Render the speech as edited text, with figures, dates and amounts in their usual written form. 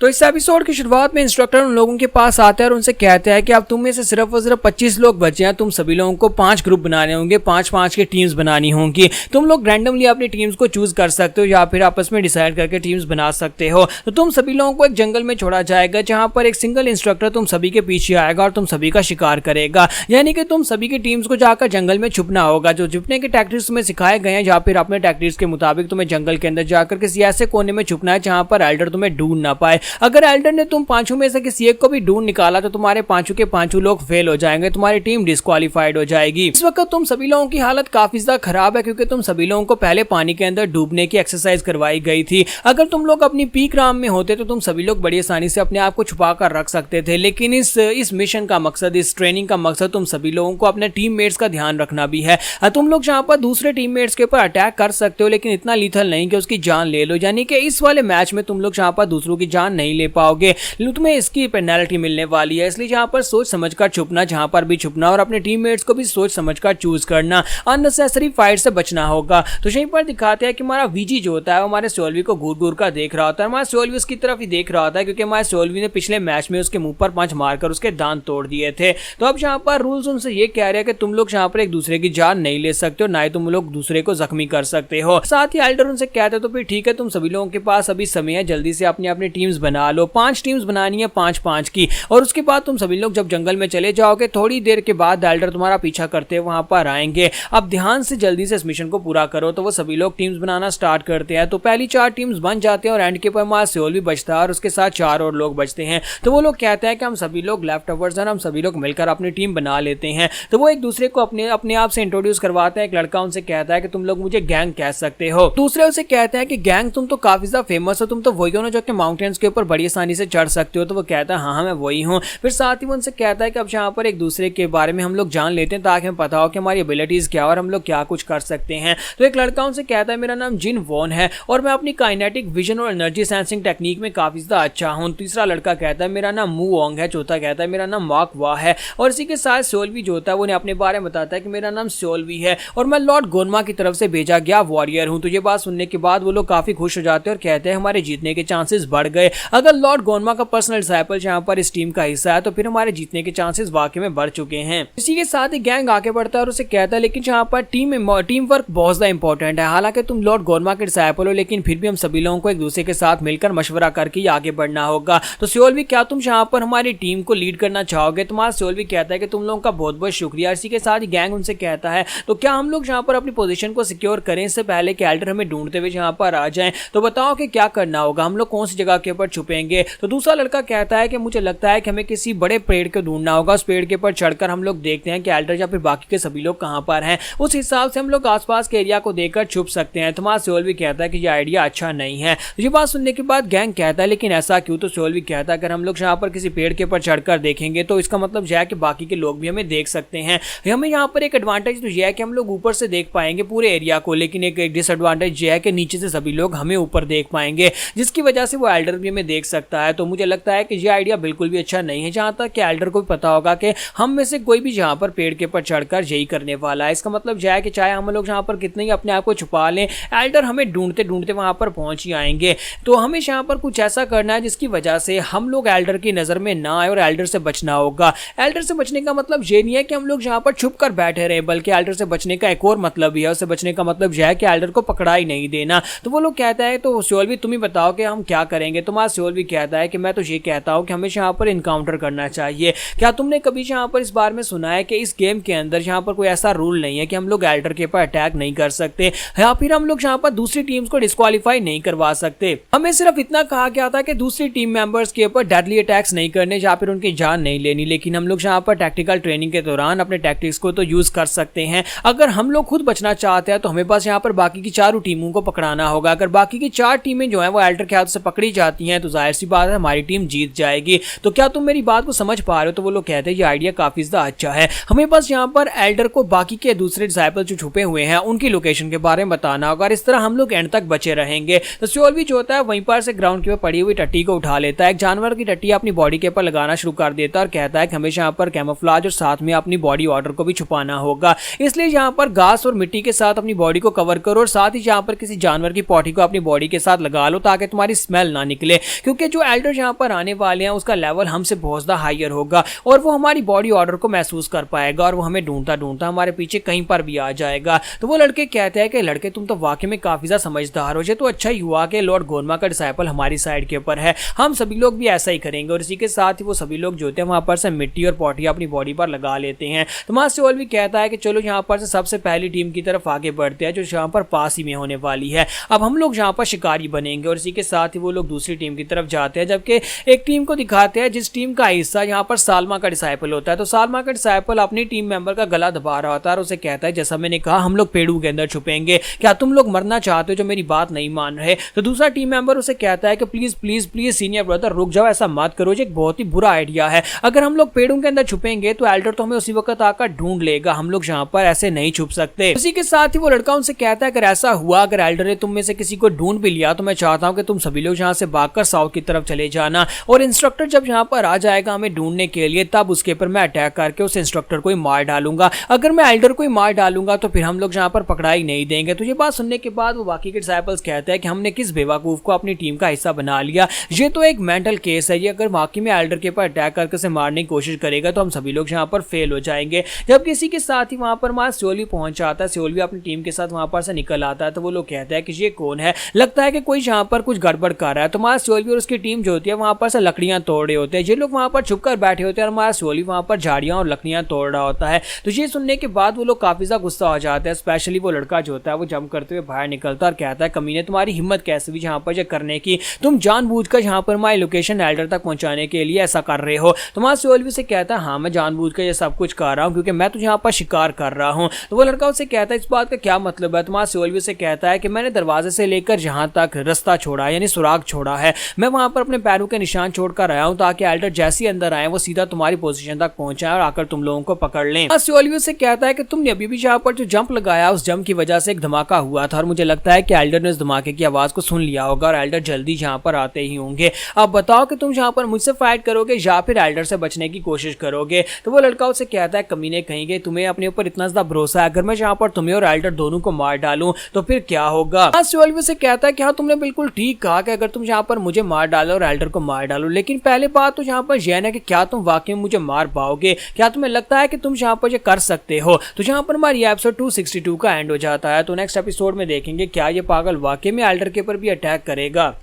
तो इस एपिसोड की शुरुआत में इंस्ट्रक्टर उन लोगों के पास आता है और उनसे कहता है कि अब तुम में से सिर्फ और सिर्फ 25 लोग बचे हैं। तुम सभी लोगों को 5 ग्रुप बनाने होंगे, 5-5 की टीम्स बनानी होंगी। तुम लोग रैंडमली अपनी टीम्स को चूज कर सकते हो या फिर आपस में डिसाइड करके टीम्स बना सकते हो। तो तुम सभी लोगों को एक जंगल में छोड़ा जाएगा जहां पर एक सिंगल इंस्ट्रक्टर तुम सभी के पीछे आएगा और तुम सभी का शिकार करेगा। यानी कि तुम सभी की टीम्स को जाकर जंगल में छुपना होगा। जो छुपने के टैक्टिक्स तुम्हें सिखाए गए हैं, या फिर अपने टैक्टिक्स के मुताबिक तुम्हें जंगल के अंदर जाकर किसी ऐसे कोने में छुपना है जहां पर एल्डर तुम्हें ढूंढ ना पाए। अगर एल्डर ने तुम पांचों में से किसी एक को भी ढूंढ निकाला तो तुम्हारे पांचों के पांचों लोग फेल हो जाएंगे, तुम्हारी टीम डिस्क्वालीफाइड हो जाएगी। इस वक्त तुम सभी लोगों की हालत काफी ज्यादा खराब है क्योंकि तुम सभी लोगों को पहले पानी के अंदर डूबने की एक्सरसाइज करवाई गई थी। अगर तुम लोग अपनी पीक राम में होते तो तुम सभी लोग बड़ी आसानी से अपने आप को छुपा कर रख सकते थे, लेकिन इस मिशन का मकसद, इस ट्रेनिंग का मकसद तुम सभी लोगों को अपने टीममेट्स का ध्यान रखना भी है। तुम लोग जहां पर दूसरे टीममेट्स के ऊपर अटैक कर सकते हो लेकिन इतना लीथल नहीं कि उसकी जान ले लो। यानी कि इस वाले मैच में तुम लोग जहां पर दूसरों की जान नहीं ले पाओगे, तुम्हें इसकी पेनल्टी मिलने वाली है। इसलिए जहां पर सोच समझकर छुपना, जहां पर भी छुपना, और अपने टीममेट्स को भी सोच समझकर चूज करना। अननेसेसरी फाइट से बचना होगा। तो यहीं पर दिखाते हैं कि हमारा वीजी जो होता है वो हमारे सोल्वी को घूर घूर कर देख रहा होता है। हमारा सोल्वी उसकी तरफ ही देख रहा होता है क्योंकि हमारे सोल्वी ने पिछले मैच में उसके मुंह पर पंच मारकर उसके दांत तोड़ दिए थे। तो अब यहाँ पर रूल्स उनसे ये कह रहे हैं कि तुम लोग यहाँ पर एक दूसरे की जान नहीं ले सकते हो, ना ही तुम लोग दूसरे को जख्मी कर सकते हो। साथ ही एल्डर उनसे कहते हैं तो फिर ठीक है, तुम सभी लोगों के पास अभी समय है, जल्दी से अपनी अपनी टीम्स बना लो। 5 टीम्स बनानी है, 5-5 की। और उसके बाद तुम सभी लोग जब जंगल में चले जाओगे, थोड़ी देर के बाद एल्डर तुम्हारा पीछा करते हुए वहां पर आएंगे। अब ध्यान से जल्दी से इस मिशन को पूरा करो। तो वो सभी लोग टीम्स बनाना स्टार्ट करते हैं। तो पहली 4 टीम्स बन जाते हैं और एंड के ऊपर हमारा सोल भी बचता है और उसके साथ 4 और लोग बचते हैं। तो वो लोग कहते हैं कि हम सभी लोग लेफ्ट ओवर्स हैं, हम सभी लोग मिलकर अपनी टीम बना लेते हैं। तो वो एक दूसरे को अपने आप से इंट्रोड्यूस करवाते हैं। एक लड़का उनसे कहता है कि तुम लोग मुझे गैंग कह सकते हो। दूसरे उसे कहते हैं कि गैंग तुम तो काफी ज्यादा फेमस हो, तुम तो वही हो ना जो कि माउंटेन्स के ऊपर बड़ी आसानी से चढ़ सकते हो। तो वो कहता है हाँ मैं वही हूँ। फिर साथ ही वो उनसे कहता है कि अब यहाँ पर एक दूसरे के बारे में हम लोग जान लेते हैं ताकि हमें पता हो कि हमारी एबिलिटीज क्या और हम लोग क्या कुछ कर सकते हैं। तो एक लड़का उनसे कहता है मेरा नाम जिन वॉन है और मैं अपनी काइनेटिक विजन और एनर्जी सेंसिंग टेक्निक में काफी ज्यादा अच्छा हूँ। तीसरा लड़का कहता है मेरा नाम मू वोंग है। चौथा कहता है मेरा नाम मार्क वाह है। और इसी के साथ सोल्वी जो होता है वो उन्हें अपने बारे में बताता है कि मेरा नाम सोल्वी है और मैं लॉर्ड गोनमा की तरफ से भेजा गया वॉरियर हूँ। तो ये बात सुनने के बाद वो लोग काफी खुश हो जाते हैं और कहते हैं हमारे जीतने के चांसेस बढ़ गए। अगर लॉर्ड गोनमा का पर्सनल डिसाइपल जहाँ पर इस टीम का हिस्सा है तो फिर हमारे जीतने के चांसेस वाकई में बढ़ चुके हैं। इसी के साथ ही गैंग आगे बढ़ता है और उसे कहता है लेकिन यहाँ पर टीम वर्क बहुत ज्यादा इंपॉर्टेंट है। हालांकि तुम लॉर्ड गोरमा के डिसाइपल हो लेकिन फिर भी हम सभी लोगों को एक दूसरे के साथ मिलकर मशवरा करके आगे बढ़ना होगा। तो सोल्वी क्या तुम यहाँ पर हमारी टीम को लीड करना चाहोगे? तुम्हारा सोल्वी कहता है कि तुम लोगों का बहुत बहुत शुक्रिया। इसी के साथ ही गैंग उनसे कहता है तो क्या हम लोग यहाँ पर अपनी पोजीशन को सिक्योर करें इससे पहले कि एल्डर हमें ढूंढते हुए यहाँ पर आ जाएं? तो बताओ कि क्या करना होगा, हम लोग कौन सी जगह के ऊपर छुपेंगे? तो दूसरा लड़का कहता है कि मुझे लगता है कि हमें किसी बड़े पेड़ को ढूंढना होगा। उस पेड़ के ऊपर चढ़कर हम लोग देखते हैं कि एल्डर या फिर बाकी के सभी लोग कहां पर हैं। उस हिसाब से हम लोग आसपास के एरिया को देखकर छुप सकते हैं। तुम्हारा सोल भी कहता है कि ये आइडिया अच्छा नहीं है। ये बात सुनने के बाद गैंग कहता है लेकिन ऐसा क्यों? तो सोल भी कहता है अगर हम लोग यहाँ पर किसी पेड़ के ऊपर चढ़कर देखेंगे तो इसका मतलब यह है कि बाकी के लोग भी हमें देख सकते हैं। हमें यहाँ पर एक एडवांटेज तो यह है कि हम लोग ऊपर से देख पाएंगे पूरे एरिया को, लेकिन एक डिसएडवांटेज यह है कि नीचे से सभी लोग हमें ऊपर देख पाएंगे जिसकी वजह से वो एल्डर भी हमें देख सकता है। तो मुझे लगता है कि यह आइडिया बिल्कुल भी अच्छा नहीं है। जहां तक कि एल्डर को भी पता होगा कि हम में से कोई भी यहाँ पर पेड़ के ऊपर चढ़कर यही करने वाला है। इसका मतलब यह है कि चाहे हम लोग यहाँ पर कितने ही अपने आप को छुपा लें, एल्डर हमें ढूंढते ढूंढते वहां पर पहुंच ही आएंगे। तो हमें यहाँ पर कुछ ऐसा करना है जिसकी वजह से हम लोग एल्डर की नजर में ना आए और एल्डर से बचना होगा। एल्डर से बचने का मतलब ये नहीं है कि हम लोग यहाँ पर छुप कर बैठे रहे, बल्कि एल्डर से बचने का एक और मतलब भी है। उससे बचने का मतलब यह है कि एल्डर को पकड़ा ही नहीं देना। तो वो लोग कहता है तो सोल्वी तुम ही बताओ कि हम क्या करेंगे? तुम्हारा सोल्वी कहता है कि मैं तो ये कहता हूँ कि हमें यहाँ पर इनकाउंटर करना चाहिए। क्या तुमने कभी यहाँ पर इस बारे में सुना है कि इस गेम के अंदर यहाँ पर कोई ऐसा रूल नहीं है कि हम लोग एल्डर के ऊपर अटैक नहीं कर सकते या फिर हम लोग यहाँ पर दूसरी टीम्स को डिस्क्वालीफाई नहीं करवा सकते? हमें सिर्फ इतना कहा गया था कि दूसरी टीम मेंबर्स के ऊपर डेडली अटैक्स नहीं करने या फिर उनकी जान नहीं लेनी, लेकिन हम लोग यहाँ पर टैक्टिकल ट्रेनिंग के दौरान अपने टैक्टिक्स को तो यूज कर सकते हैं। अगर हम लोग खुद बचना चाहते हैं तो हमें पास यहाँ पर बाकी की 4 टीमों को पकड़ाना होगा। अगर बाकी की 4 टीमें जो है वो एल्डर के हाथ से पकड़ी जाती हैं तो जाहिर सी बात है हमारी टीम जीत जाएगी। तो क्या तुम मेरी बात को समझ पा रहे हो? तो वो लोग कहते हैं ये आइडिया काफी ज्यादा अच्छा है। हमें बस यहाँ पर एल्डर को बाकी के दूसरे डिसाइपल जो छुपे हुए हैं उनकी लोकेशन के बारे में बताना होगा और इस तरह हम लोग एंड तक बचे रहेंगे। तो सोल्वी जो होता है वहीं पर से ग्राउंड के ऊपर पड़ी हुई टट्टी को उठा लेता है। एक जानवर की टट्टी अपनी बॉडी के ऊपर लगाना शुरू कर देता है और कहता है कि हमेशा यहाँ पर कैमोफ्लेज और साथ में अपनी बॉडी ऑर्डर को भी छुपाना होगा। इसलिए यहाँ पर घास और मिट्टी के साथ अपनी बॉडी को कवर करो और साथ ही यहाँ पर किसी जानवर की पॉटी को अपनी बॉडी के साथ लगा लो ताकि तुम्हारी स्मेल ना निकले। क्योंकि जो एल्डर यहाँ पर आने वाले हैं उसका लेवल हमसे बहुत ज़्यादा हायर होगा और वो हमारी बॉडी ऑर्डर को महसूस कर पाएगा और वो हमें ढूंढता ढूंढता हमारे पीछे कहीं पर भी आ जाएगा। तो वो लड़के कहते हैं कि लड़के तुम तो वाकई में काफी ज्यादा समझदार हो, तो अच्छा ही हुआ कि लॉर्ड गोरमा का डिसाइपल हमारी साइड के ऊपर है, हम सभी लोग भी ऐसा ही करेंगे। और इसी के साथ ही वो सभी लोग जो होते हैं वहां पर से मिट्टी और पॉटियां अपनी बॉडी पर लगा लेते हैं। तो वहां से भी कहता है कि चलो यहाँ पर से सबसे पहली टीम की तरफ आगे बढ़ते हैं जो यहाँ पर पास ही में होने वाली है, अब हम लोग यहाँ पर शिकारी बनेंगे। और इसी के साथ ही वो लोग दूसरी टीम की तरफ जाते हैं, जबकि एक टीम को दिखाते हैं जिस टीम का हिस्सा यहाँ पर सालमा का डिसाइपल होता है। तो सालमा का डिसाइपल अपनी टीम मेंबर का गला दबा रहा होता है और उसे कहता है जैसा मैंने कहा हम लोग पेड़ों के अंदर छुपेंगे, क्या तुम लोग मरना चाहते हो जो मेरी बात नहीं मान रहे। तो दूसरा टीम मेंबर उसे कहता है कि please please please senior brother रुक जाओ, ऐसा मत करो, ये एक बहुत ही बुरा आइडिया है। अगर हम लोग पेड़ों के अंदर छुपेंगे तो एल्डर तो हमें उसी वक्त आकर ढूंढ लेगा, हम लोग यहाँ पर ऐसे नहीं छुप सकते। उसी के साथ ही वो लड़का उनसे कहता है अगर ऐसा हुआ, अगर एल्डर ने तुम में से किसी को ढूंढ भी लिया तो मैं चाहता हूँ कि तुम सभी लोग यहाँ से भागकर साउथ की तरफ चले जाना और इंस्ट्रक्टर जब यहाँ पर आ जाएगा हमें ढूंढने के लिए तब उसके ऊपर मैं अटैक करके उस इंस्ट्रक्टर को ही मार डालूंगा। अगर मैं एल्डर को ही मार डालूंगा तो फिर हम लोग यहाँ पर पकड़ाई नहीं देंगे। तो ये बात सुनने के बाद वो बाकी के डिसाइपल्स कहते हैं कि हमने किस बेवकूफ को अपनी टीम का हिस्सा बना लिया, ये तो एक मेंटल केस है, ये अगर वाकई में एल्डर के ऊपर अटैक करके उसे मारने की कोशिश करेगा तो हम सभी लोग यहाँ पर फेल हो जाएंगे। जब किसी के साथ ही वहां पर मां सियोल भी पहुंच जाता है, सियोल भी अपनी टीम के साथ वहां पर से निकल आता है। तो वो लोग कहते हैं कि ये कौन है, लगता है कि कोई यहाँ पर कुछ गड़बड़ कर रहा है। तो मां सियोल भी और उसकी टीम जो होती है वहां पर से लकड़ियां तोड़ रहे होते हैं, ये लोग वहां पर छुप कर बैठे होते हैं और मां सियोल भी वहां पर झाड़ियां और लकड़ियां तोड़ रहा होता है। तो ये सुनने के बाद वो लोग काफी ज्यादा गुस्सा हो जाते हैं, स्पेशली वो लड़का जो होता है वो जंप करते हुए बाहर निकलता है और कहता है कमीने तुम्हारी हिम्मत कैसे हुई यहाँ पर ये करने की, तुम जानबूझकर यहाँ पर हमारी लोकेशन एल्डर तक पहुंचाने के लिए ऐसा कर रहे हो। तो मां सियोल भी से कहता है हाँ मैं जानबूझकर ये सब कुछ कर रहा हूँ क्योंकि मैं तो यहाँ पर शिकार कर रहा हूँ। तो वो लड़का उससे कहता है इस बात का क्या मतलब है। तो मां सियोल भी से कहता है कि मैंने दरवाजे से लेकर जहां तक रास्ता छोड़ा यानी सुराग छोड़ा है, मैं वहां पर अपने पैरों के निशान छोड़कर आया हूं ताकि एल्डर जैसे अंदर आए वो सीधा तुम्हारी पोजीशन तक पहुंचाए और आकर तुम लोगों को पकड़ लें। सियोल से कहता है कि तुमने अभी भी यहाँ पर जो जंप लगाया उस जंप की वजह से एक धमाका हुआ था और मुझे लगता है कि एल्डर ने उस धमाके की आवाज को सुन लिया होगा और एल्डर जल्दी यहाँ पर आते ही होंगे। अब बताओ कि तुम यहाँ पर मुझसे फाइट करोगे या फिर एल्डर से बचने की कोशिश करोगे। तो वो लड़का उसे कहता है कमीने कहेंगे तुम्हें अपने ऊपर इतना ज्यादा भरोसा है, अगर मैं यहाँ पर तुम्हें और एल्डर दोनों को मार डालूं तो फिर क्या होगा। सियोल से कहता है कि हाँ तुमने बिल्कुल ठीक कहा कि अगर तुम यहाँ पर मुझे मार डालो और एल्डर को मार डालो, लेकिन पहले बात तो यहाँ पर यह है कि क्या तुम वाकई में मुझे मार पाओगे, क्या तुम्हें लगता है कि तुम यहाँ पर ये कर सकते हो। तो यहाँ पर हमारी एपिसोड 262 का एंड हो जाता है। तो नेक्स्ट एपिसोड में देखेंगे क्या ये पागल वाकई में एल्डर के ऊपर भी अटैक करेगा।